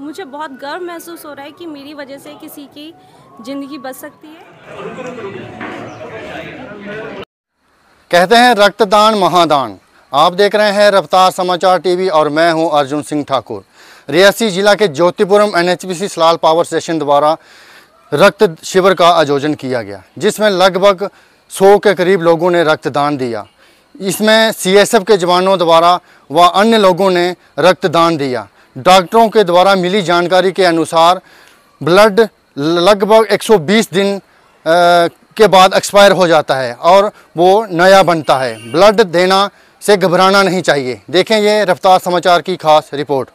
मुझे बहुत गर्व महसूस हो रहा है कि मेरी वजह से किसी की ज़िंदगी बच सकती है। कहते हैं रक्तदान महादान। आप देख रहे हैं रफ्तार समाचार टीवी और मैं हूं अर्जुन सिंह ठाकुर। रियासी जिला के Jyotipuram NHPC Salal power station द्वारा रक्त शिविर का आयोजन किया गया, जिसमें लगभग 100 के करीब लोगों ने रक्तदान दिया। इसमें सीएसएफ के जवानों द्वारा व अन्य लोगों ने रक्तदान दिया। डॉक्टरों के द्वारा मिली जानकारी के अनुसार ब्लड लगभग 120 दिन के बाद एक्सपायर हो जाता है और वो नया बनता है। ब्लड देना से घबराना नहीं चाहिए। देखें ये रफ्तार समाचार की खास रिपोर्ट।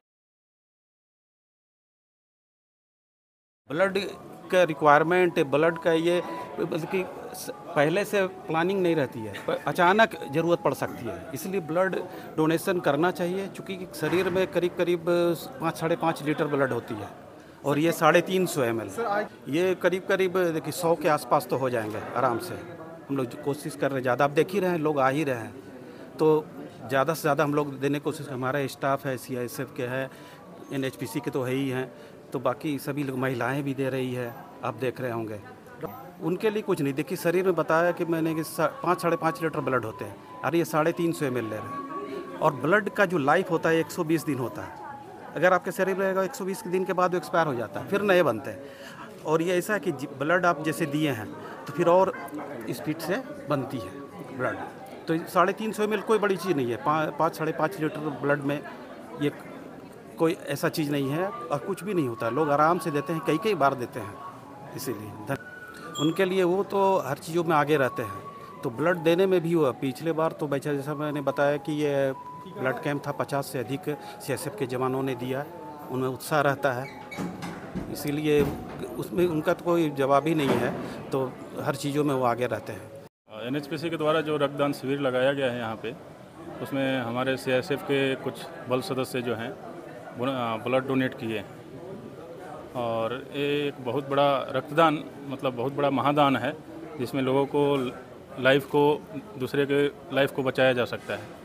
ब्लड का रिक्वायरमेंट, ब्लड का ये मतलब कि पहले से प्लानिंग नहीं रहती है, अचानक ज़रूरत पड़ सकती है, इसलिए ब्लड डोनेशन करना चाहिए। चूँकि शरीर में करीब करीब 5-5.5 लीटर ब्लड होती है और ये 350 ml, ये करीब करीब देखिए 100 के आसपास तो हो जाएंगे आराम से। हम लोग कोशिश कर रहे हैं ज़्यादा, आप देख ही रहे हैं लोग आ ही रहे हैं, तो ज़्यादा से ज़्यादा हम लोग देने की कोशिश। हमारा स्टाफ है, सीआईएसएफ के है, एनएचपीसी के तो है ही हैं, तो बाकी सभी लोग, महिलाएं भी दे रही है, आप देख रहे होंगे। उनके लिए कुछ नहीं, देखिए शरीर में बताया कि मैंने कि 5-5.5 लीटर ब्लड होते हैं और ये 350 ml ले रहे हैं। और ब्लड का जो लाइफ होता है 120 दिन होता है। अगर आपके शरीर में रहेगा 120 दिन के बाद वो एक्सपायर हो जाता है, फिर नए बनते हैं। और ये ऐसा है कि ब्लड आप जैसे दिए हैं तो फिर और स्पीड से बनती है ब्लड। तो 350 ml कोई बड़ी चीज़ नहीं है। 5-5.5 लीटर ब्लड में ये कोई ऐसा चीज़ नहीं है और कुछ भी नहीं होता है। लोग आराम से देते हैं, कई बार देते हैं, इसीलिए उनके लिए वो तो हर चीज़ों में आगे रहते हैं। तो ब्लड देने में भी हुआ पिछले बार तो जैसा मैंने बताया कि ये ब्लड कैंप था, 50 से अधिक सीएसएफ के जवानों ने दिया, उनमें उत्साह रहता है, इसीलिए उसमें उनका तो कोई जवाब ही नहीं है, तो हर चीज़ों में वो आगे रहते हैं। एनएचपीसी के द्वारा जो रक्तदान शिविर लगाया गया है यहाँ पे, उसमें हमारे सीआईएसएफ के कुछ बल सदस्य जो हैं ब्लड डोनेट किए और एक बहुत बड़ा रक्तदान, मतलब बहुत बड़ा महादान है, जिसमें लोगों को लाइफ को, दूसरे के लाइफ को बचाया जा सकता है।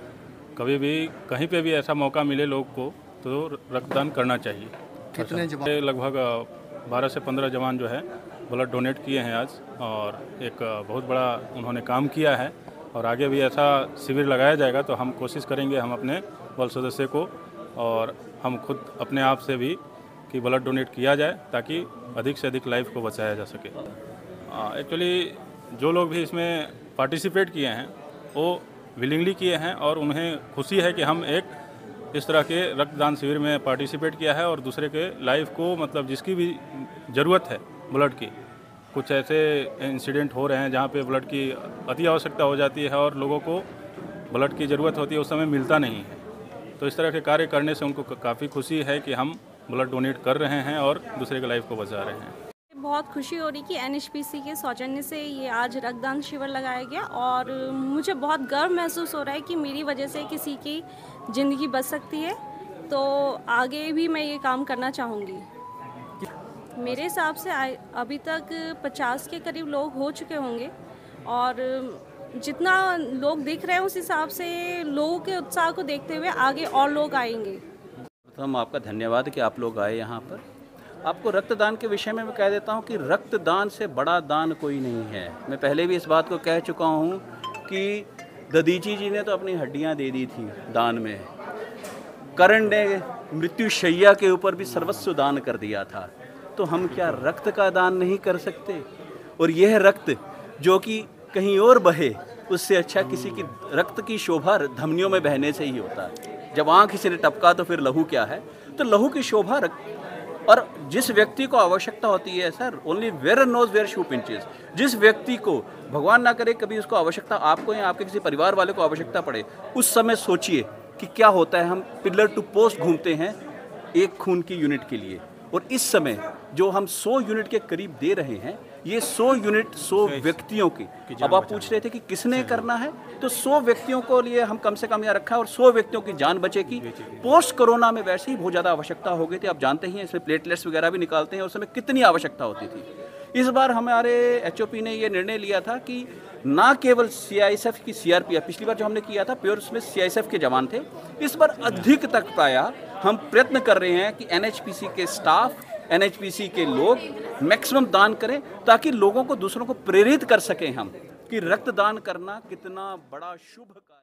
कभी भी कहीं पे भी ऐसा मौका मिले लोग को तो रक्तदान करना चाहिए। कितने जवान? लगभग 12 से 15 जवान जो है ब्लड डोनेट किए हैं आज, और एक बहुत बड़ा उन्होंने काम किया है। और आगे भी ऐसा शिविर लगाया जाएगा तो हम कोशिश करेंगे, हम अपने बल सदस्य को और हम खुद अपने आप से भी कि ब्लड डोनेट किया जाए ताकि अधिक से अधिक लाइफ को बचाया जा सके। एक्चुअली जो लोग भी इसमें पार्टिसिपेट किए हैं वो विलिंगली किए हैं और उन्हें खुशी है कि हम एक इस तरह के रक्तदान शिविर में पार्टिसिपेट किया है और दूसरे के लाइफ को, मतलब जिसकी भी ज़रूरत है ब्लड की, कुछ ऐसे इंसिडेंट हो रहे हैं जहाँ पे ब्लड की अति आवश्यकता हो जाती है और लोगों को ब्लड की ज़रूरत होती है, उस समय मिलता नहीं है। तो इस तरह के कार्य करने से उनको काफ़ी खुशी है कि हम ब्लड डोनेट कर रहे हैं और दूसरे के लाइफ को बचा रहे हैं। बहुत खुशी हो रही कि एनएचपीसी के सौजन्य से ये आज रक्तदान शिविर लगाया गया और मुझे बहुत गर्व महसूस हो रहा है कि मेरी वजह से किसी की ज़िंदगी बच सकती है। तो आगे भी मैं ये काम करना चाहूँगी। मेरे हिसाब से अभी तक 50 के करीब लोग हो चुके होंगे और जितना लोग दिख रहे हैं उस हिसाब से लोगों के उत्साह को देखते हुए आगे और लोग आएंगे। प्रथम आपका धन्यवाद कि आप लोग आए यहाँ पर। आपको रक्तदान के विषय में मैं कह देता हूँ कि रक्तदान से बड़ा दान कोई नहीं है। मैं पहले भी इस बात को कह चुका हूँ कि ददीची जी ने तो अपनी हड्डियाँ दे दी थी दान में, कर्ण ने मृत्युशैया के ऊपर भी सर्वस्व दान कर दिया था, तो हम क्या रक्त का दान नहीं कर सकते? और यह रक्त जो कि कहीं और बहे, उससे अच्छा किसी की रक्त की शोभा धमनियों में बहने से ही होता है। जब आँख किसी ने टपका तो फिर लहू क्या है? तो लहू की शोभा और जिस व्यक्ति को आवश्यकता होती है sir, only wearer knows where shoe pinches. जिस व्यक्ति को भगवान ना करे कभी उसको आवश्यकता, आपको या आपके किसी परिवार वाले को आवश्यकता पड़े, उस समय सोचिए कि क्या होता है। हम पिलर टू पोस्ट घूमते हैं एक खून की यूनिट के लिए, और इस समय जो हम 100 यूनिट के करीब दे रहे हैं, ये 100 यूनिट 100 व्यक्तियों की। अब आप पूछ रहे थे कि किसने करना है, तो 100 व्यक्तियों को लिए हम कम से कम यहाँ रखा है और 100 व्यक्तियों की जान बचेगी। पोस्ट कोरोना में वैसे ही बहुत ज़्यादा आवश्यकता हो गई थी, आप जानते ही हैं, इसमें प्लेटलेट्स वगैरह भी निकालते हैं, उस समय कितनी आवश्यकता होती थी। इस बार हमारे HOP ने ये निर्णय लिया था कि ना केवल CISF की CRPF, पिछली बार जो हमने किया था प्योर उसमें CISF के जवान थे, इस बार अधिक तक पाया हम प्रयत्न कर रहे हैं कि NHPC के स्टाफ, NHPC के लोग मैक्सिमम दान करें ताकि लोगों को, दूसरों को प्रेरित कर सकें हम कि रक्तदान करना कितना बड़ा शुभ कार्य।